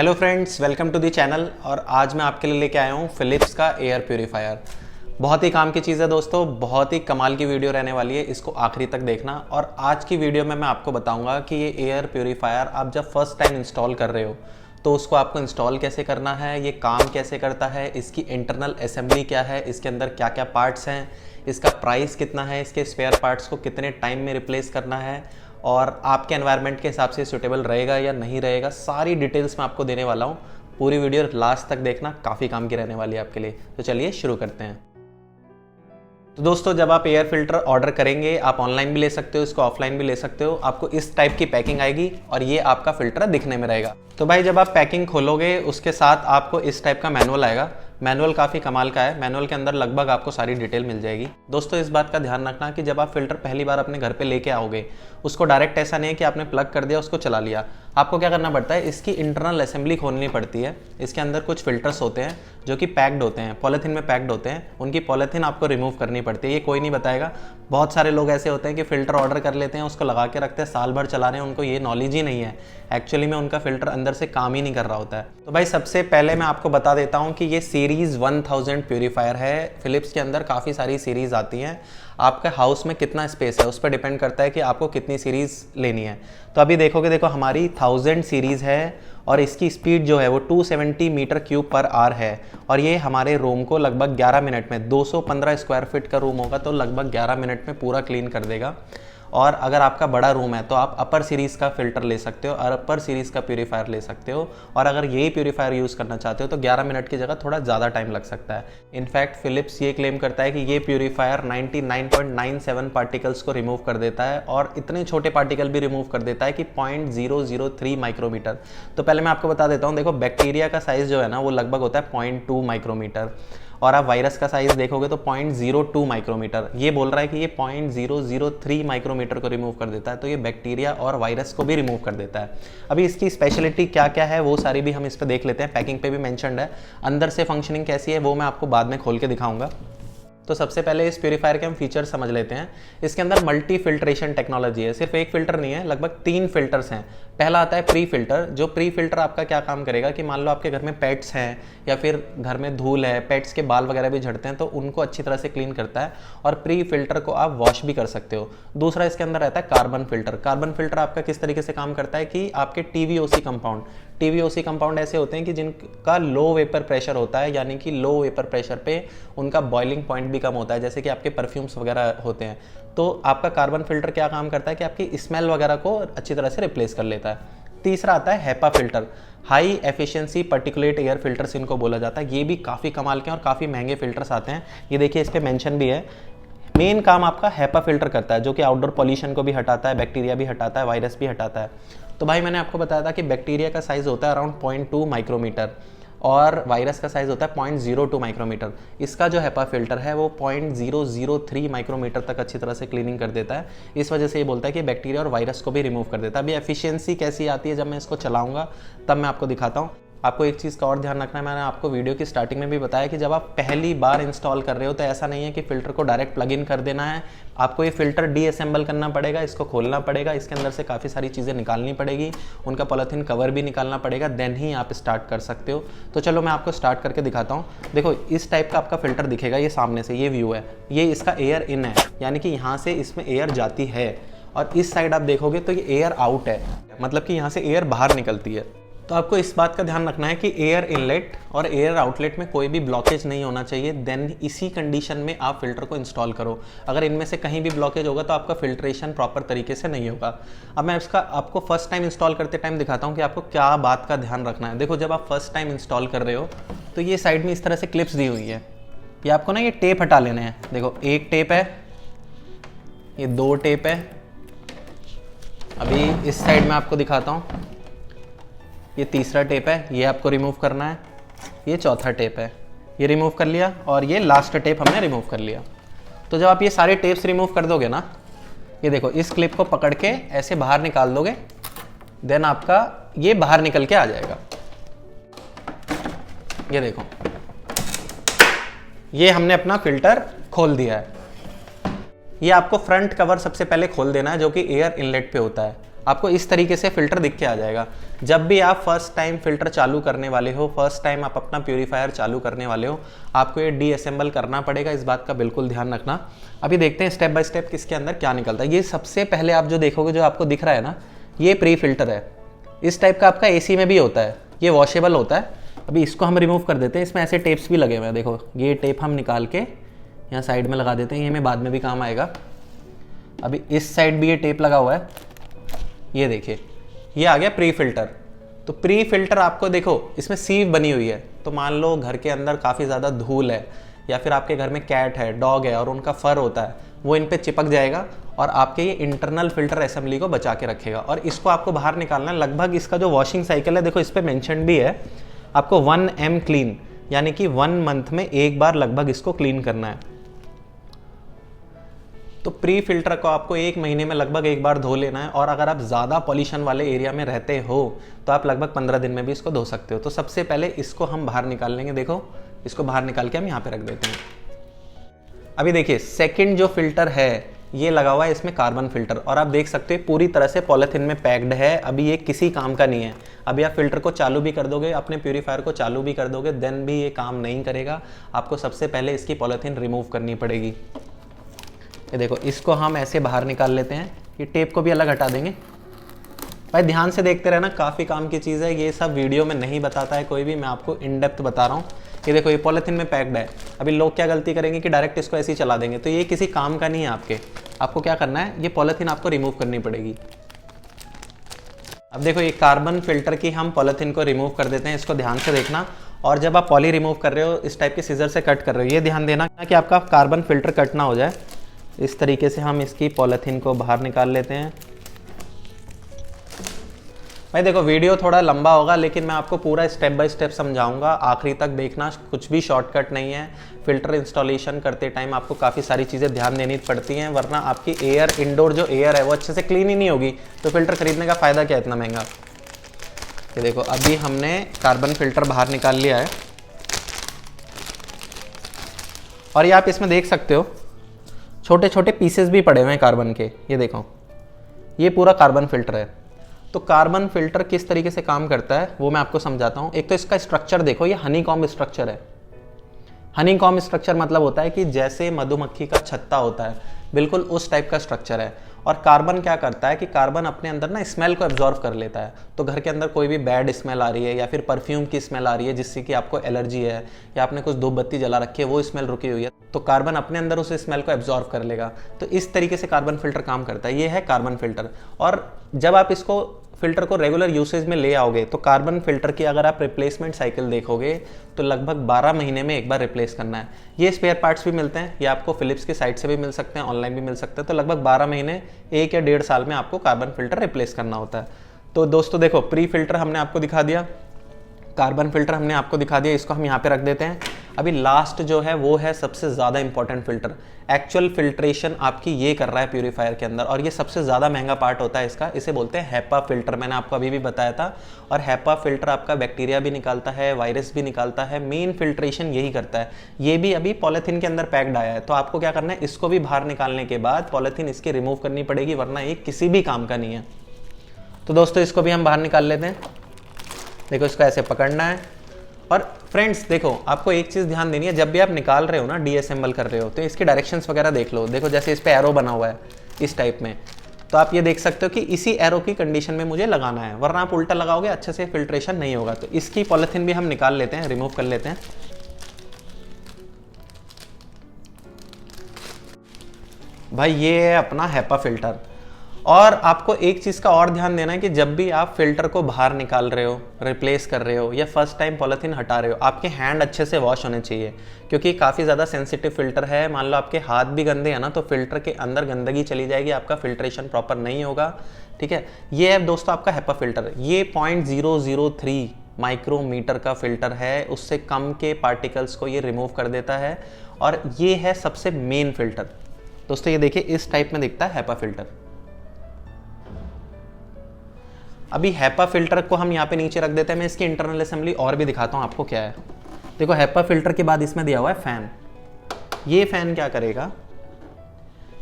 Hello friends, welcome to the channel. और आज मैं आपके लिए लेके आया हूँ फिलिप्स का एयर प्योरीफायर। बहुत ही काम की चीज़ है दोस्तों, बहुत ही कमाल की वीडियो रहने वाली है, इसको आखिरी तक देखना। और आज की वीडियो में मैं आपको बताऊंगा कि ये एयर प्योरीफायर आप जब फर्स्ट टाइम इंस्टॉल कर रहे हो तो उसको आपको इंस्टॉल कैसे करना है, ये काम कैसे करता है, इसकी इंटरनल असेंबली क्या है, इसके अंदर क्या क्या पार्ट्स हैं, इसका प्राइस कितना है, इसके स्पेयर पार्ट्स को कितने टाइम में रिप्लेस करना है और आपके एनवायरनमेंट के हिसाब से सूटेबल रहेगा या नहीं रहेगा, सारी डिटेल्स मैं आपको देने वाला हूँ। पूरी वीडियो लास्ट तक देखना, काफ़ी काम की रहने वाली है आपके लिए। तो चलिए शुरू करते हैं। तो दोस्तों, जब आप एयर फिल्टर ऑर्डर करेंगे, आप ऑनलाइन भी ले सकते हो, इसको ऑफलाइन भी ले सकते हो। आपको इस टाइप की पैकिंग आएगी और ये आपका फिल्टर दिखने में रहेगा। तो भाई, जब आप पैकिंग खोलोगे उसके साथ आपको इस टाइप का मैनुअल आएगा। मैनुअल काफ़ी कमाल का है। मैनुअल के अंदर लगभग आपको सारी डिटेल मिल जाएगी। दोस्तों, इस बात का ध्यान रखना कि जब आप फिल्टर पहली बार अपने घर पे लेके आओगे, उसको डायरेक्ट ऐसा नहीं है कि आपने प्लग कर दिया, उसको चला लिया। आपको क्या करना पड़ता है, इसकी इंटरनल असेंबली खोलनी पड़ती है। इसके अंदर कुछ फिल्टर्स होते हैं जो कि पैक्ड होते हैं, पॉलीथीन में पैक्ड होते हैं। उनकी पॉलीथीन आपको रिमूव करनी पड़ती है। ये कोई नहीं बताएगा। बहुत सारे लोग ऐसे होते हैं कि फ़िल्टर ऑर्डर कर लेते हैं, उसको लगा के रखते हैं, साल भर चला रहे हैं, उनको ये नॉलेज ही नहीं है एक्चुअली में उनका फ़िल्टर अंदर से काम ही नहीं कर रहा होता है। तो भाई, सबसे पहले मैं आपको बता देता हूँ कि ये सीरीज़ 1000 प्योरीफायर है। फिलिप्स के अंदर काफ़ी सारी सीरीज़ आती हैं। आपके हाउस में कितना स्पेस है उस पर डिपेंड करता है कि आपको कितनी सीरीज़ लेनी है। तो अभी देखोगे, देखो हमारी 1000 सीरीज़ है और इसकी स्पीड जो है वो 270 मीटर क्यूब पर आवर है। और ये हमारे रूम को लगभग 11 मिनट में, 215 स्क्वायर फीट का रूम होगा तो लगभग 11 मिनट में पूरा क्लीन कर देगा। और अगर आपका बड़ा रूम है तो आप अपर सीरीज़ का फ़िल्टर ले सकते हो और अपर सीरीज़ का प्यूरीफायर ले सकते हो। और अगर यही प्यूरीफायर यूज़ करना चाहते हो तो 11 मिनट की जगह थोड़ा ज़्यादा टाइम लग सकता है। इनफैक्ट फिलिप्स ये क्लेम करता है कि ये प्यूरीफायर 99.97 पार्टिकल्स को रिमूव कर देता है और इतने छोटे पार्टिकल भी रिमूव कर देता है कि 0.003 माइक्रोमीटर। तो पहले मैं आपको बता देता हूँ। देखो, बैक्टीरिया का साइज़ जो है ना वो लगभग होता है 0.2 माइक्रोमीटर और आप वायरस का साइज़ देखोगे तो 0.02 माइक्रोमीटर। ये बोल रहा है कि ये 0.003 माइक्रोमीटर को रिमूव कर देता है। तो ये बैक्टीरिया और वायरस को भी रिमूव कर देता है। अभी इसकी स्पेशलिटी क्या क्या है वो सारी भी हम इस पर देख लेते हैं। पैकिंग पे भी मेंशन्ड है। अंदर से फंक्शनिंग कैसी है वो मैं आपको बाद में खोल के दिखाऊंगा। तो सबसे पहले इस प्यूरीफायर के हम फीचर समझ लेते हैं। इसके अंदर मल्टी फिल्ट्रेशन टेक्नोलॉजी है। सिर्फ एक फिल्टर नहीं है, लगभग 3 फिल्टर्स हैं। पहला आता है प्री फिल्टर। जो प्री फिल्टर आपका क्या काम करेगा कि मान लो आपके घर में पेट्स हैं या फिर घर में धूल है, पेट्स के बाल वगैरह भी झड़ते हैं तो उनको अच्छी तरह से क्लीन करता है और प्री फिल्टर को आप वॉश भी कर सकते हो। दूसरा इसके अंदर रहता है कार्बन फिल्टर। कार्बन फिल्टर आपका किस तरीके से काम करता है कि आपके टीवीओसी कंपाउंड ऐसे होते हैं कि जिनका लो वेपर प्रेशर होता है, यानी कि लो वेपर प्रेशर पे उनका बॉइलिंग पॉइंट भी कम होता है, जैसे कि आपके परफ्यूम्स वगैरह होते हैं। तो आपका कार्बन फिल्टर क्या काम करता है कि आपकी स्मेल वगैरह को अच्छी तरह से रिप्लेस कर लेता है। तीसरा आता है HEPA filter. High efficiency particulate air filters इनको बोला जाता है। ये भी काफ़ी कमाल के और काफ़ी महंगे फिल्टर्स आते हैं। ये देखिए, इस पर मेंशन भी है। मेन काम आपका हेपा फिल्टर करता है जो कि आउटडोर पॉल्यूशन को भी हटाता है, बैक्टीरिया भी हटाता है, वायरस भी हटाता है। तो भाई, मैंने आपको बताया था कि बैक्टीरिया का साइज़ होता है अराउंड 0.2 माइक्रोमीटर और वायरस का साइज़ होता है 0.02 माइक्रोमीटर। इसका जो हेपा फिल्टर है वो 0.003 माइक्रोमीटर तक अच्छी तरह से क्लीनिंग कर देता है। इस वजह से ये बोलता है कि बैक्टीरिया और वायरस को भी रिमूव कर देता है। अभी एफिशिएंसी कैसी आती है जब मैं इसको चलाऊंगा तब मैं आपको दिखाता हूँ। आपको एक चीज़ का और ध्यान रखना है, मैंने आपको वीडियो की स्टार्टिंग में भी बताया कि जब आप पहली बार इंस्टॉल कर रहे हो तो ऐसा नहीं है कि फ़िल्टर को डायरेक्ट प्लग इन कर देना है। आपको ये फ़िल्टर डीअसेंबल करना पड़ेगा, इसको खोलना पड़ेगा, इसके अंदर से काफ़ी सारी चीज़ें निकालनी पड़ेगी, उनका पॉलीथीन कवर भी निकालना पड़ेगा, देन ही आप स्टार्ट कर सकते हो। तो चलो मैं आपको स्टार्ट करके दिखाता हूँ। देखो, इस टाइप का आपका फ़िल्टर दिखेगा, ये सामने से ये व्यू है, ये इसका एयर इन है, यानी कि यहाँ से इसमें एयर जाती है। और इस साइड आप देखोगे तो ये एयर आउट है, मतलब कि यहाँ से एयर बाहर निकलती है। तो आपको इस बात का ध्यान रखना है कि एयर इनलेट और एयर आउटलेट में कोई भी ब्लॉकेज नहीं होना चाहिए। देन इसी कंडीशन में आप फिल्टर को इंस्टॉल करो। अगर इनमें से कहीं भी ब्लॉकेज होगा तो आपका फिल्ट्रेशन प्रॉपर तरीके से नहीं होगा। अब मैं इसका आपको फर्स्ट टाइम इंस्टॉल करते टाइम दिखाता हूँ कि आपको क्या बात का ध्यान रखना है। देखो, जब आप फर्स्ट टाइम इंस्टॉल कर रहे हो तो ये साइड में इस तरह से क्लिप्स दी हुई है। ये आपको ना ये टेप हटा लेने हैं। देखो, एक टेप है, ये 2 टेप है। अभी इस साइड में आपको दिखाता हूँ, ये तीसरा टेप है, ये आपको रिमूव करना है। ये चौथा टेप है, ये रिमूव कर लिया। और ये लास्ट टेप हमने रिमूव कर लिया। तो जब आप ये सारे टेप्स रिमूव कर दोगे ना, ये देखो, इस क्लिप को पकड़ के ऐसे बाहर निकाल दोगे, देन आपका ये बाहर निकल के आ जाएगा। ये देखो, ये हमने अपना फिल्टर खोल दिया है। ये आपको फ्रंट कवर सबसे पहले खोल देना है जो कि एयर इनलेट पे होता है। आपको इस तरीके से फ़िल्टर दिख के आ जाएगा। जब भी आप फर्स्ट टाइम फ़िल्टर चालू करने वाले हो, फर्स्ट टाइम आप अपना प्यूरीफायर चालू करने वाले हो, आपको ये डीअसेंबल करना पड़ेगा, इस बात का बिल्कुल ध्यान रखना। अभी देखते हैं स्टेप बाय स्टेप किसके अंदर क्या निकलता है। ये सबसे पहले आप जो देखोगे, जो आपको दिख रहा है ना, ये प्री फिल्टर है। इस टाइप का आपका AC में भी होता है, ये वॉशेबल होता है। अभी इसको हम रिमूव कर देते हैं। इसमें ऐसे टेप्स भी लगे हुए हैं, देखो ये टेप हम निकाल के यहाँ साइड में लगा देते हैं, ये हमें बाद में भी काम आएगा। अभी इस साइड भी ये टेप लगा हुआ है, ये देखिए ये आ गया प्री फिल्टर। तो प्री फिल्टर आपको देखो इसमें सीव बनी हुई है, तो मान लो घर के अंदर काफ़ी ज़्यादा धूल है या फिर आपके घर में कैट है, डॉग है और उनका फर होता है, वो इन पे चिपक जाएगा और आपके ये इंटरनल फिल्टर असेंबली को बचा के रखेगा। और इसको आपको बाहर निकालना है। लगभग इसका जो वॉशिंग साइकिल है, देखो इस पर मेंशन भी है, आपको 1M क्लीन, यानी कि 1 मंथ में एक बार लगभग इसको क्लीन करना है। तो प्री फिल्टर को आपको 1 महीने में लगभग एक बार धो लेना है। और अगर आप ज़्यादा पॉल्यूशन वाले एरिया में रहते हो तो आप लगभग 15 दिन में भी इसको धो सकते हो। तो सबसे पहले इसको हम बाहर निकाल लेंगे। देखो इसको बाहर निकाल के हम यहाँ पे रख देते हैं। अभी देखिए सेकंड जो फिल्टर है ये लगा हुआ है, इसमें कार्बन फिल्टर, और आप देख सकते हो पूरी तरह से पॉलीथीन में पैक्ड है। अभी ये किसी काम का नहीं है। अभी आप फिल्टर को चालू भी कर दोगे, अपने प्यूरीफायर को चालू भी कर दोगे, देन भी ये काम नहीं करेगा। आपको सबसे पहले इसकी पॉलीथीन रिमूव करनी पड़ेगी। ये देखो इसको हम ऐसे बाहर निकाल लेते हैं। ये टेप को भी अलग हटा देंगे। भाई ध्यान से देखते रहना, काफ़ी काम की चीज़ है। ये सब वीडियो में नहीं बताता है कोई भी, मैं आपको इन डेप्थ बता रहा हूँ। ये देखो ये पॉलीथीन में पैक्ड है। अभी लोग क्या गलती करेंगे कि डायरेक्ट इसको ऐसे ही चला देंगे, तो ये किसी काम का नहीं है आपके। आपको क्या करना है, ये पॉलीथीन आपको रिमूव करनी पड़ेगी। अब देखो ये कार्बन फिल्टर की हम पॉलीथीन को रिमूव कर देते हैं, इसको ध्यान से देखना। और जब आप पॉली रिमूव कर रहे हो, इस टाइप के सीजर से कट कर रहे हो, ये ध्यान देना कि आपका कार्बन फिल्टर कट ना हो जाए। इस तरीके से हम इसकी पॉलीथीन को बाहर निकाल लेते हैं। भाई देखो वीडियो थोड़ा लंबा होगा, लेकिन मैं आपको पूरा स्टेप बाय स्टेप समझाऊंगा, आखिरी तक देखना। कुछ भी शॉर्टकट नहीं है। फिल्टर इंस्टॉलेशन करते टाइम आपको काफ़ी सारी चीज़ें ध्यान देनी पड़ती हैं, वरना आपकी एयर, इंडोर जो एयर है वो अच्छे से क्लीन ही नहीं होगी, तो फिल्टर खरीदने का फ़ायदा क्या है इतना महंगा। ये देखो अभी हमने कार्बन फिल्टर बाहर निकाल लिया है, और ये आप इसमें देख सकते हो छोटे छोटे पीसेस भी पड़े हुए हैं कार्बन के। ये देखो ये पूरा कार्बन फिल्टर है। तो कार्बन फिल्टर किस तरीके से काम करता है वो मैं आपको समझाता हूँ। एक तो इसका स्ट्रक्चर देखो, ये हनीकॉम्ब स्ट्रक्चर है। हनीकॉम्ब स्ट्रक्चर मतलब होता है कि जैसे मधुमक्खी का छत्ता होता है, बिल्कुल उस टाइप का स्ट्रक्चर है। और कार्बन क्या करता है कि कार्बन अपने अंदर ना स्मेल को एब्जॉर्व कर लेता है। तो घर के अंदर कोई भी बैड स्मेल आ रही है या फिर परफ्यूम की स्मेल आ रही है जिससे कि आपको एलर्जी है, या आपने कुछ धूप बत्ती जला रखी है वो स्मेल रुकी हुई है, तो कार्बन अपने अंदर उस स्मेल को एब्जॉर्व कर लेगा। तो इस तरीके से कार्बन फिल्टर काम करता है। ये है कार्बन फिल्टर। और जब आप इसको फिल्टर को रेगुलर यूसेज में ले आओगे तो कार्बन फिल्टर की अगर आप रिप्लेसमेंट साइकिल देखोगे तो लगभग 12 महीने में एक बार रिप्लेस करना है। ये स्पेयर पार्ट्स भी मिलते हैं, ये आपको फिलिप्स की साइट से भी मिल सकते हैं, ऑनलाइन भी मिल सकते हैं। तो लगभग 12 महीने, 1 या 1.5 साल में आपको कार्बन फिल्टर रिप्लेस करना होता है। तो दोस्तों देखो प्री फिल्टर हमने आपको दिखा दिया, कार्बन फिल्टर हमने आपको दिखा दिया, इसको हम यहाँ पे रख देते हैं। अभी लास्ट जो है वो है सबसे ज़्यादा इंपॉर्टेंट फिल्टर। एक्चुअल फिल्ट्रेशन आपकी ये कर रहा है प्यूरीफायर के अंदर, और ये सबसे ज़्यादा महंगा पार्ट होता है इसका। इसे बोलते हैं हैपा फिल्टर, मैंने आपको अभी भी बताया था। और हैपा फिल्टर आपका बैक्टीरिया भी निकालता है, वायरस भी निकालता है, मेन फिल्ट्रेशन यही करता है। ये भी अभी पॉलीथीन के अंदर पैक्ड आया है, तो आपको क्या करना है, इसको भी बाहर निकालने के बाद पॉलीथीन इसकी रिमूव करनी पड़ेगी, वरना ये किसी भी काम का नहीं है। तो दोस्तों इसको भी हम बाहर निकाल लेते हैं। देखो इसको ऐसे पकड़ना है। और फ्रेंड्स देखो आपको एक चीज़ ध्यान देनी है, जब भी आप निकाल रहे हो ना, डीअसेंबल कर रहे हो, तो इसकी डायरेक्शंस वगैरह देख लो। देखो जैसे इस पे एरो बना हुआ है इस टाइप में, तो आप ये देख सकते हो कि इसी एरो की कंडीशन में मुझे लगाना है, वरना आप उल्टा लगाओगे अच्छे से फिल्ट्रेशन नहीं होगा। तो इसकी पॉलीथीन भी हम निकाल लेते हैं, रिमूव कर लेते हैं। भाई ये है अपना हैपा फिल्टर। और आपको एक चीज़ का और ध्यान देना है कि जब भी आप फिल्टर को बाहर निकाल रहे हो, रिप्लेस कर रहे हो, या फर्स्ट टाइम पॉलीथीन हटा रहे हो, आपके हैंड अच्छे से वॉश होने चाहिए, क्योंकि काफ़ी ज़्यादा सेंसिटिव फिल्टर है। मान लो आपके हाथ भी गंदे हैं ना, तो फिल्टर के अंदर गंदगी चली जाएगी, आपका फिल्ट्रेशन प्रॉपर नहीं होगा। ठीक है, ये है दोस्तों आपका हैपा फिल्टर। ये 0.003 माइक्रोमीटर का फिल्टर है, उससे कम के पार्टिकल्स को ये रिमूव कर देता है। और ये है सबसे मेन फिल्टर। दोस्तों ये देखिए इस टाइप में दिखता है हैपा फिल्टर। अभी हैपा फिल्टर को हम यहाँ पे नीचे रख देते हैं। मैं इसकी इंटरनल असेंबली और भी दिखाता हूँ आपको क्या है। देखो हैपा फिल्टर के बाद इसमें दिया हुआ है फैन। ये फैन क्या करेगा,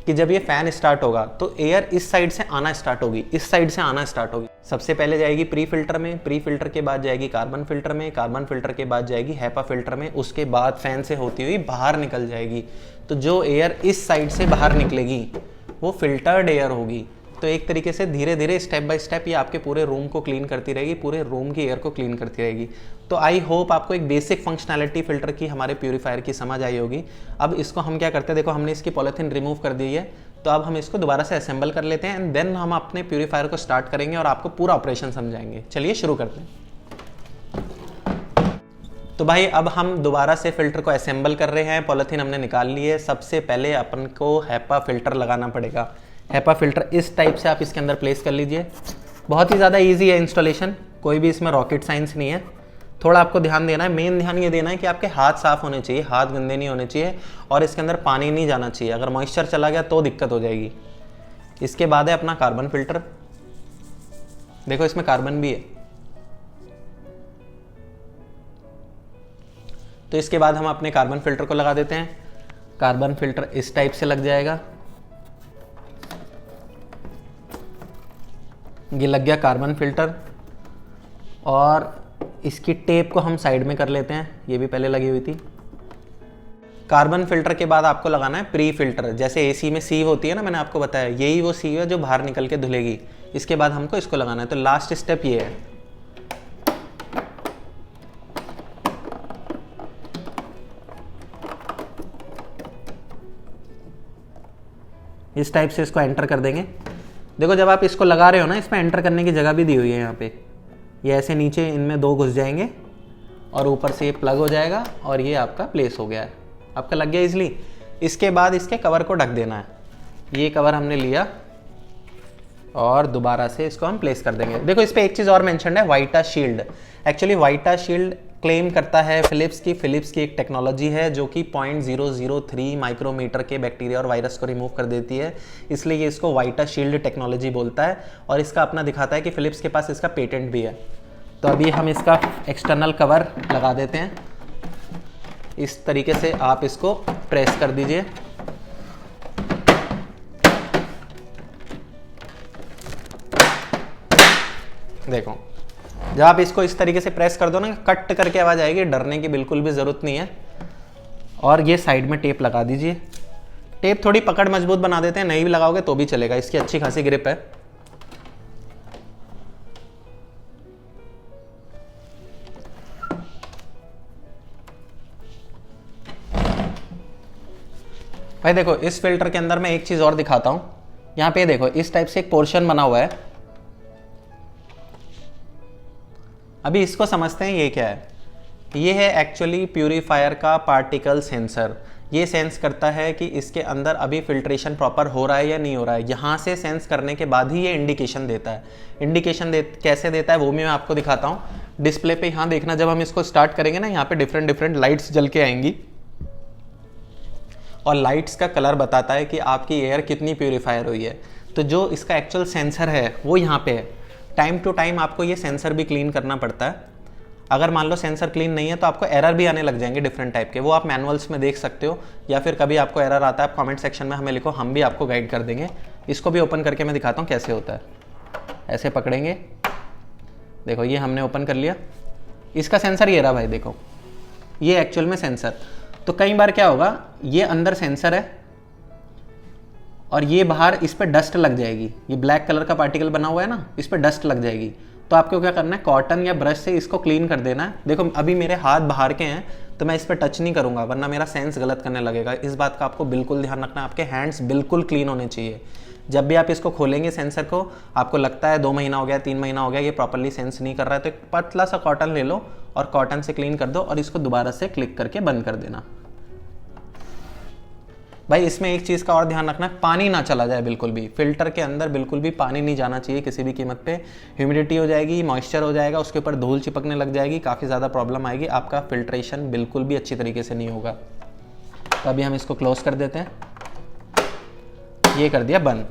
कि जब ये फ़ैन स्टार्ट होगा तो एयर इस साइड से आना स्टार्ट होगी, इस साइड से आना स्टार्ट होगी। सबसे पहले जाएगी प्री फिल्टर में, प्री फिल्टर के बाद जाएगी कार्बन फिल्टर में, कार्बन फिल्टर के बाद जाएगी हैपा फिल्टर में, उसके बाद फ़ैन से होती हुई बाहर निकल जाएगी। तो जो एयर इस साइड से बाहर निकलेगी वो फिल्टर्ड एयर होगी। तो एक तरीके से धीरे धीरे स्टेप बाय स्टेप ये आपके पूरे रूम को क्लीन करती रहेगी, पूरे रूम की एयर को क्लीन करती रहेगी। तो आई होप आपको एक बेसिक फंक्शनैलिटी फिल्टर की हमारे प्यूरीफायर की समझ आई होगी। अब इसको हम क्या करते हैं, देखो हमने इसकी पॉलीथीन रिमूव कर दी है, तो अब हम इसको दोबारा से असेंबल कर लेते हैं एंड देन हम अपने प्यूरीफायर को स्टार्ट करेंगे और आपको पूरा ऑपरेशन समझाएंगे। चलिए शुरू करते हैं। तो भाई अब हम दोबारा से फिल्टर को असेंबल कर रहे हैं, पॉलीथीन हमने निकाल ली है। सबसे पहले अपन को हैपा फिल्टर लगाना पड़ेगा। हैपा फिल्टर इस टाइप से आप इसके अंदर प्लेस कर लीजिए। बहुत ही ज़्यादा इजी है इंस्टॉलेशन, कोई भी इसमें रॉकेट साइंस नहीं है। थोड़ा आपको ध्यान देना है, मेन ध्यान ये देना है कि आपके हाथ साफ़ होने चाहिए, हाथ गंदे नहीं होने चाहिए और इसके अंदर पानी नहीं जाना चाहिए। अगर मॉइस्चर चला गया तो दिक्कत हो जाएगी। इसके बाद है अपना कार्बन फिल्टर, देखो इसमें कार्बन भी है। तो इसके बाद हम अपने कार्बन फिल्टर को लगा देते हैं। कार्बन फिल्टर इस टाइप से लग जाएगा। ये लग गया कार्बन फिल्टर और इसकी टेप को हम साइड में कर लेते हैं, ये भी पहले लगी हुई थी। कार्बन फिल्टर के बाद आपको लगाना है प्री फिल्टर। जैसे एसी में सीव होती है ना, मैंने आपको बताया, यही वो सीव है जो बाहर निकल के धुलेगी। इसके बाद हमको इसको लगाना है। तो लास्ट स्टेप ये है। इस टाइप से इसको एंटर कर देंगे। देखो जब आप इसको लगा रहे हो ना, इसमें एंटर करने की जगह भी दी हुई है यहाँ पे। ये ऐसे नीचे इनमें दो घुस जाएंगे और ऊपर से ये प्लग हो जाएगा और ये आपका प्लेस हो गया है, आपका लग गया इजली। इसके बाद इसके कवर को ढक देना है। ये कवर हमने लिया और दोबारा से इसको हम प्लेस कर देंगे। देखो इस पर एक चीज़ और मेंशन है, वाइटा शील्ड। एक्चुअली वाइटा शील्ड क्लेम करता है फिलिप्स की एक टेक्नोलॉजी है जो कि 0.003 माइक्रोमीटर के बैक्टीरिया और वायरस को रिमूव कर देती है, इसलिए ये इसको वाइटा शील्ड टेक्नोलॉजी बोलता है। और इसका अपना दिखाता है कि फिलिप्स के पास इसका पेटेंट भी है। तो अभी हम इसका एक्सटर्नल कवर लगा देते हैं। इस तरीके से आप इसको प्रेस कर दीजिए। देखो जब आप इसको इस तरीके से प्रेस कर दो ना, कट करके आवाज आएगी, डरने की बिल्कुल भी जरूरत नहीं है। और ये साइड में टेप लगा दीजिए। टेप थोड़ी पकड़ मजबूत बना देते हैं, नहीं भी लगाओगे तो भी चलेगा, इसकी अच्छी खासी ग्रिप है। भाई देखो इस फिल्टर के अंदर मैं एक चीज और दिखाता हूं। यहां पे देखो इस टाइप से एक पोर्शन बना हुआ है। अभी इसको समझते हैं ये क्या है। ये है एक्चुअली प्यूरीफायर का पार्टिकल सेंसर। ये सेंस करता है कि इसके अंदर अभी फिल्ट्रेशन प्रॉपर हो रहा है या नहीं हो रहा है। यहाँ से सेंस करने के बाद ही ये इंडिकेशन देता है। कैसे देता है वो मैं आपको दिखाता हूँ। डिस्प्ले पे यहाँ देखना, जब हम इसको स्टार्ट करेंगे ना, यहाँ पे डिफरेंट लाइट्स जल के आएंगी और लाइट्स का कलर बताता है कि आपकी एयर कितनी प्यूरीफायर हुई है। तो जो इसका एक्चुअल सेंसर है वो यहाँ पे है। टाइम टू टाइम आपको ये सेंसर भी क्लीन करना पड़ता है। अगर मान लो सेंसर क्लीन नहीं है तो आपको एरर भी आने लग जाएंगे डिफरेंट टाइप के, वो आप मैनुअल्स में देख सकते हो, या फिर कभी आपको एरर आता है आप कमेंट सेक्शन में हमें लिखो, हम भी आपको गाइड कर देंगे। इसको भी ओपन करके मैं दिखाता हूँ कैसे होता है। ऐसे पकड़ेंगे, देखो ये हमने ओपन कर लिया। इसका सेंसर ये रहा भाई, देखो ये एक्चुअल में सेंसर। तो कई बार क्या होगा, ये अंदर सेंसर है और ये बाहर इस पर डस्ट लग जाएगी। ये ब्लैक कलर का पार्टिकल बना हुआ है ना, इस पर डस्ट लग जाएगी। तो आपको क्या करना है, कॉटन या ब्रश से इसको क्लीन कर देना है। देखो अभी मेरे हाथ बाहर के हैं तो मैं इस पर टच नहीं करूंगा, वरना मेरा सेंस गलत करने लगेगा। इस बात का आपको बिल्कुल ध्यान रखना है, आपके हैंड्स बिल्कुल क्लीन होने चाहिए। जब भी आप इसको खोलेंगे सेंसर को, आपको लगता है 2 महीना हो गया, 3 महीना हो गया, ये प्रॉपरली सेंस नहीं कर रहा है, तो एक पतला सा कॉटन ले लो और कॉटन से क्लीन कर दो और इसको दोबारा से क्लिक करके बंद कर देना। भाई इसमें एक चीज़ का और ध्यान रखना है, पानी ना चला जाए बिल्कुल भी। फिल्टर के अंदर बिल्कुल भी पानी नहीं जाना चाहिए किसी भी कीमत पे। ह्यूमिडिटी हो जाएगी, मॉइस्चर हो जाएगा, उसके ऊपर धूल चिपकने लग जाएगी, काफ़ी ज़्यादा प्रॉब्लम आएगी, आपका फिल्ट्रेशन बिल्कुल भी अच्छी तरीके से नहीं होगा। तो अभी हम इसको क्लोज कर देते हैं, ये कर दिया बंद।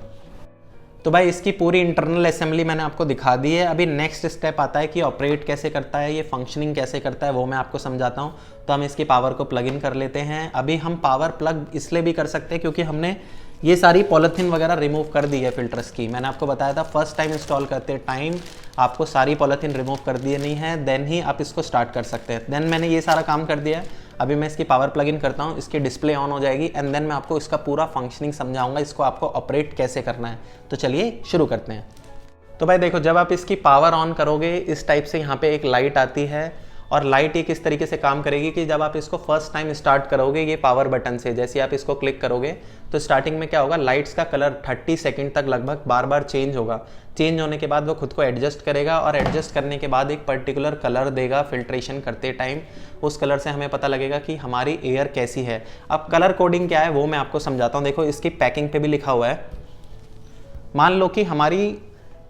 तो भाई इसकी पूरी इंटरनल असेंबली मैंने आपको दिखा दी है। अभी नेक्स्ट स्टेप आता है कि ऑपरेट कैसे करता है, ये फंक्शनिंग कैसे करता है, वो मैं आपको समझाता हूँ। तो हम इसकी पावर को प्लग इन कर लेते हैं। अभी हम पावर प्लग इसलिए भी कर सकते हैं क्योंकि हमने ये सारी पॉलीथीन वगैरह रिमूव कर दी है फिल्टर्स की। मैंने आपको बताया था फर्स्ट टाइम इंस्टॉल करते टाइम आपको सारी पॉलीथीन रिमूव कर देनी है, देन ही आप इसको स्टार्ट कर सकते हैं। देन मैंने ये सारा काम कर दिया है। अभी मैं इसकी पावर प्लग इन करता हूँ, इसकी डिस्प्ले ऑन हो जाएगी एंड देन मैं आपको इसका पूरा फंक्शनिंग समझाऊंगा, इसको आपको ऑपरेट कैसे करना है। तो चलिए शुरू करते हैं। तो भाई देखो, जब आप इसकी पावर ऑन करोगे इस टाइप से यहाँ पे एक लाइट आती है और लाइट एक इस तरीके से काम करेगी कि जब आप इसको फर्स्ट टाइम स्टार्ट करोगे ये पावर बटन से, जैसे आप इसको क्लिक करोगे तो स्टार्टिंग में क्या होगा, लाइट्स का कलर 30 सेकंड तक लगभग बार बार चेंज होगा। चेंज होने के बाद वो खुद को एडजस्ट करेगा और एडजस्ट करने के बाद एक पर्टिकुलर कलर देगा फिल्ट्रेशन करते टाइम। उस कलर से हमें पता लगेगा कि हमारी एयर कैसी है। अब कलर कोडिंग क्या है वो मैं आपको समझाता हूँ। देखो इसकी पैकिंग पे भी लिखा हुआ है। मान लो कि हमारी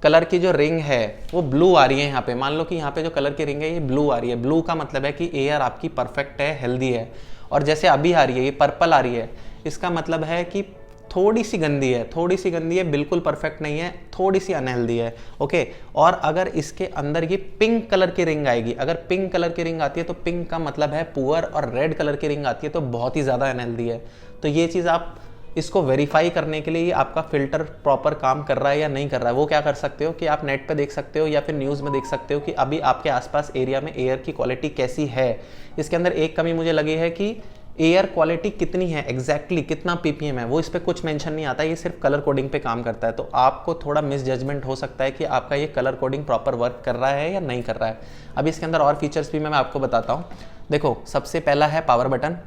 कलर की जो रिंग है वो ब्लू आ रही है यहाँ पे। मान लो कि यहाँ पे जो कलर की रिंग है ये ब्लू आ रही है। ब्लू का मतलब है कि एयर आपकी परफेक्ट है, हेल्दी है। और जैसे अभी आ रही है ये पर्पल आ रही है, इसका मतलब है कि थोड़ी सी गंदी है, थोड़ी सी गंदी है, बिल्कुल परफेक्ट नहीं है, थोड़ी सी अनहेल्दी है। ओके। और अगर इसके अंदर ये पिंक कलर की रिंग आएगी, अगर पिंक कलर की रिंग आती है तो पिंक का मतलब है पुअर, और रेड कलर की रिंग आती है तो बहुत ही ज़्यादा अनहेल्दी है। तो ये चीज़ आप इसको वेरीफाई करने के लिए ये आपका फिल्टर प्रॉपर काम कर रहा है या नहीं कर रहा है वो क्या कर सकते हो कि आप नेट पे देख सकते हो या फिर न्यूज़ में देख सकते हो कि अभी आपके आसपास एरिया में एयर की क्वालिटी कैसी है। इसके अंदर एक कमी मुझे लगी है कि एयर क्वालिटी कितनी है, एग्जैक्टली कितना ppm है, वो इस पर कुछ मेंशन नहीं आता। ये सिर्फ कलर कोडिंग पे काम करता है। तो आपको थोड़ा मिस जजमेंट हो सकता है कि आपका ये कलर कोडिंग प्रॉपर वर्क कर रहा है या नहीं कर रहा है। अब इसके अंदर और फीचर्स भी मैं आपको बताता हूँ। देखो सबसे पहला है पावर बटन।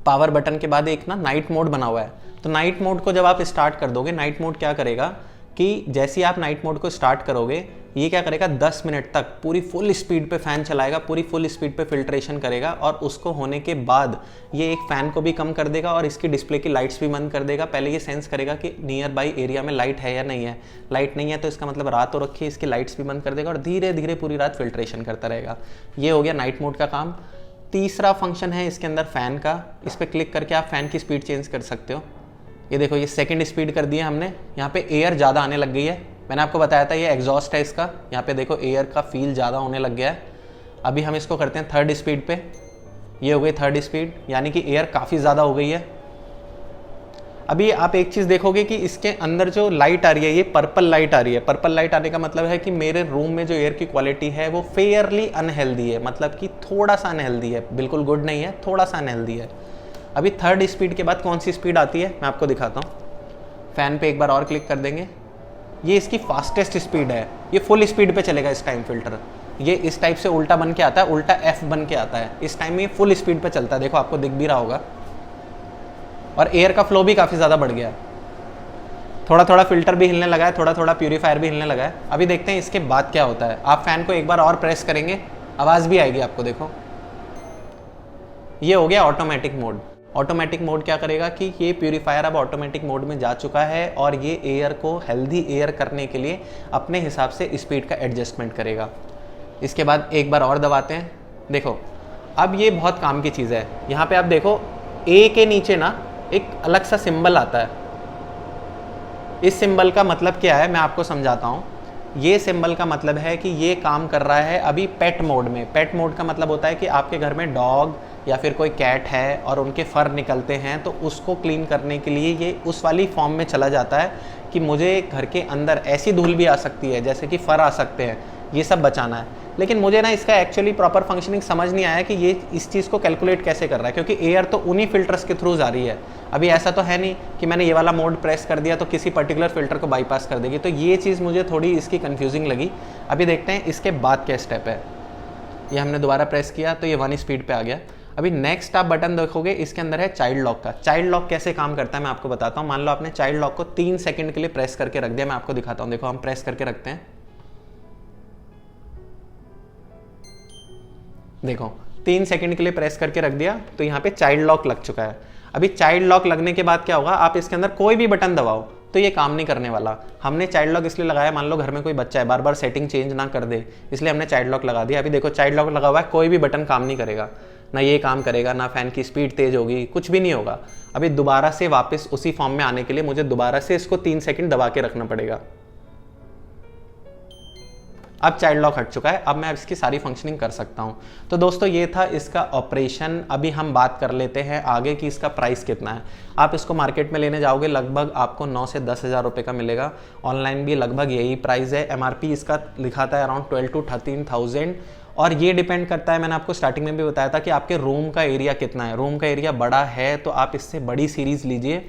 पावर बटन के बाद एक ना नाइट मोड बना हुआ है। तो नाइट मोड को जब आप स्टार्ट कर दोगे, नाइट मोड क्या करेगा कि जैसे ही आप नाइट मोड को स्टार्ट करोगे ये क्या करेगा, 10 मिनट तक पूरी फुल स्पीड पे फैन चलाएगा, पूरी फुल स्पीड पे फिल्ट्रेशन करेगा। और उसको होने के बाद ये एक फ़ैन को भी कम कर देगा और इसकी डिस्प्ले की लाइट्स भी बंद कर देगा। पहले ये सेंस करेगा कि नियर बाई एरिया में लाइट है या नहीं है। लाइट नहीं है तो इसका मतलब रात हो रखी है, इसकी लाइट्स भी बंद कर देगा और धीरे धीरे पूरी रात फिल्ट्रेशन करता रहेगा। ये हो गया नाइट मोड का काम। तीसरा फंक्शन है इसके अंदर फ़ैन का। इस पर क्लिक करके आप फ़ैन की स्पीड चेंज कर सकते हो। ये देखो ये सेकंड स्पीड कर दी है हमने। यहाँ पे एयर ज़्यादा आने लग गई है। मैंने आपको बताया था ये एग्जॉस्ट है इसका। यहाँ पे देखो एयर का फील ज़्यादा होने लग गया है। अभी हम इसको करते हैं थर्ड स्पीड पे। ये हो गई थर्ड स्पीड, यानी कि एयर काफ़ी ज़्यादा हो गई है। अभी आप एक चीज़ देखोगे कि इसके अंदर जो लाइट आ रही है ये पर्पल लाइट आ रही है। पर्पल लाइट आने का मतलब है कि मेरे रूम में जो एयर की क्वालिटी है वो फेयरली अनहेल्दी है, मतलब कि थोड़ा सा अनहेल्दी है, बिल्कुल गुड नहीं है, थोड़ा सा अनहेल्दी है। अभी थर्ड स्पीड के बाद कौन सी स्पीड आती है मैं आपको दिखाता हूँ। फ़ैन पे एक बार और क्लिक कर देंगे। ये इसकी फास्टेस्ट स्पीड है, ये फुल स्पीड पे चलेगा इस टाइम फिल्टर। ये इस टाइप से उल्टा बन के आता है, उल्टा F बन के आता है। इस टाइम में ये फुल स्पीड पे चलता है, देखो आपको दिख भी रहा होगा। और एयर का फ्लो भी काफ़ी ज़्यादा बढ़ गया है। थोड़ा थोड़ा फिल्टर भी हिलने लगा है, थोड़ा थोड़ा प्यूरीफायर भी हिलने लगा है। अभी देखते हैं इसके बाद क्या होता है। आप फ़ैन को एक बार और प्रेस करेंगे, आवाज़ भी आएगी आपको। देखो ये हो गया ऑटोमेटिक मोड। ऑटोमेटिक मोड क्या करेगा कि ये प्यूरीफायर अब ऑटोमेटिक मोड में जा चुका है और ये एयर को हेल्दी एयर करने के लिए अपने हिसाब से स्पीड का एडजस्टमेंट करेगा। इसके बाद एक बार और दबाते हैं। देखो अब ये बहुत काम की चीज़ है। यहाँ पे आप देखो ए के नीचे ना एक अलग सा सिंबल आता है। इस सिंबल का मतलब क्या है मैं आपको समझाता हूँ। ये सिंबल का मतलब है कि ये काम कर रहा है अभी पेट मोड में। पेट मोड का मतलब होता है कि आपके घर में डॉग या फिर कोई कैट है और उनके फर निकलते हैं तो उसको क्लीन करने के लिए ये उस वाली फॉर्म में चला जाता है कि मुझे घर के अंदर ऐसी धूल भी आ सकती है जैसे कि फर आ सकते हैं, ये सब बचाना है। लेकिन मुझे ना इसका एक्चुअली प्रॉपर फंक्शनिंग समझ नहीं आया कि ये इस चीज़ को कैलकुलेट कैसे कर रहा है, क्योंकि एयर तो उन्हीं फिल्टर्स के थ्रू जा रही है। अभी ऐसा तो है नहीं कि मैंने ये वाला मोड प्रेस कर दिया तो किसी पर्टिकुलर फिल्टर को बाईपास कर देगी। तो ये चीज़ मुझे थोड़ी इसकी कन्फ्यूजिंग लगी। अभी देखते हैं इसके बाद क्या स्टेप है। ये हमने दोबारा प्रेस किया तो ये 1 स्पीड पे आ गया। अभी नेक्स्ट आप बटन देखोगे इसके अंदर है चाइल्ड लॉक का। चाइल्ड लॉक कैसे काम करता है मैं आपको बताता हूँ। मान लो आपने चाइल्ड लॉक को 3 सेकंड के लिए प्रेस करके रख दिया। मैं आपको दिखाता हूँ। देखो हम प्रेस करके रखते हैं। देखो 3 सेकंड के लिए प्रेस करके रख दिया तो यहाँ पे चाइल्ड लॉक लग चुका है। अभी चाइल्ड लॉक लगने के बाद क्या होगा, आप इसके अंदर कोई भी बटन दबाओ तो ये काम नहीं करने वाला। हमने चाइल्ड लॉक इसलिए लगाया, मान लो घर में कोई बच्चा है बार बार सेटिंग चेंज ना कर दे, इसलिए हमने चाइल्ड लॉक लगा दिया। अभी देखो चाइल्ड लॉक लगा हुआ है, कोई भी बटन काम नहीं करेगा, ना ये काम करेगा, ना फैन की स्पीड तेज होगी, कुछ भी नहीं होगा। अभी दोबारा से वापस उसी फॉर्म में आने के लिए मुझे दोबारा से इसको 3 सेकंड दबा के रखना पड़ेगा। अब चाइल्ड लॉक हट चुका है, अब मैं इसकी सारी फंक्शनिंग कर सकता हूँ। तो दोस्तों ये था इसका ऑपरेशन। अभी हम बात कर लेते हैं आगे कि इसका प्राइस कितना है। आप इसको मार्केट में लेने जाओगे लगभग आपको 9 से 10 हज़ार रुपये का मिलेगा। ऑनलाइन भी लगभग यही प्राइस है। MRP इसका लिखाता है अराउंड 12 to 13,000 और ये डिपेंड करता है, मैंने आपको स्टार्टिंग में भी बताया था कि आपके रूम का एरिया कितना है। रूम का एरिया बड़ा है तो आप इससे बड़ी सीरीज़ लीजिए।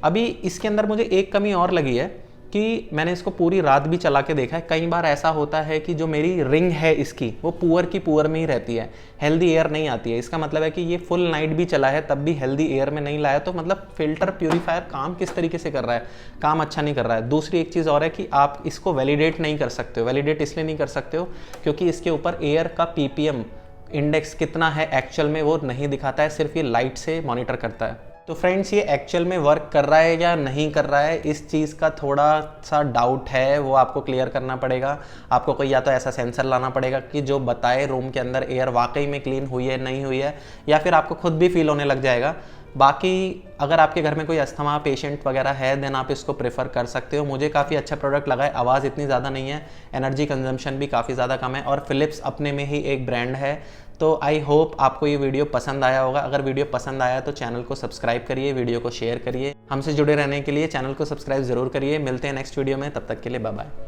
अभी इसके अंदर मुझे एक कमी और लगी है कि मैंने इसको पूरी रात भी चला के देखा है। कई बार ऐसा होता है कि जो मेरी रिंग है इसकी वो पुअर की पुअर में ही रहती है, हेल्दी एयर नहीं आती है। इसका मतलब है कि ये फुल नाइट भी चला है तब भी हेल्दी एयर में नहीं लाया। तो मतलब फिल्टर प्यूरीफायर काम किस तरीके से कर रहा है, काम अच्छा नहीं कर रहा है। दूसरी एक चीज़ और है कि आप इसको वैलिडेट नहीं कर सकते हो। वैलिडेट इसलिए नहीं कर सकते हो क्योंकि इसके ऊपर एयर का PPM इंडेक्स कितना है एक्चुअल में वो नहीं दिखाता है, सिर्फ ये लाइट से मॉनिटर करता है। तो फ्रेंड्स ये एक्चुअल में वर्क कर रहा है या नहीं कर रहा है, इस चीज़ का थोड़ा सा डाउट है, वो आपको क्लियर करना पड़ेगा। आपको कोई या तो ऐसा सेंसर लाना पड़ेगा कि जो बताए रूम के अंदर एयर वाकई में क्लीन हुई है नहीं हुई है, या फिर आपको खुद भी फील होने लग जाएगा। बाकी अगर आपके घर में कोई अस्थमा पेशेंट वगैरह है देन आप इसको प्रेफर कर सकते हो। मुझे काफ़ी अच्छा प्रोडक्ट लगा है, आवाज़ इतनी ज़्यादा नहीं है, एनर्जी कंजम्पशन भी काफ़ी ज़्यादा कम है और फिलिप्स अपने में ही एक ब्रांड है। तो आई होप आपको ये वीडियो पसंद आया होगा। अगर वीडियो पसंद आया तो चैनल को सब्सक्राइब करिए, वीडियो को शेयर करिए। हमसे जुड़े रहने के लिए चैनल को सब्सक्राइब ज़रूर करिए। मिलते हैं नेक्स्ट वीडियो में, तब तक के लिए बाय बाय।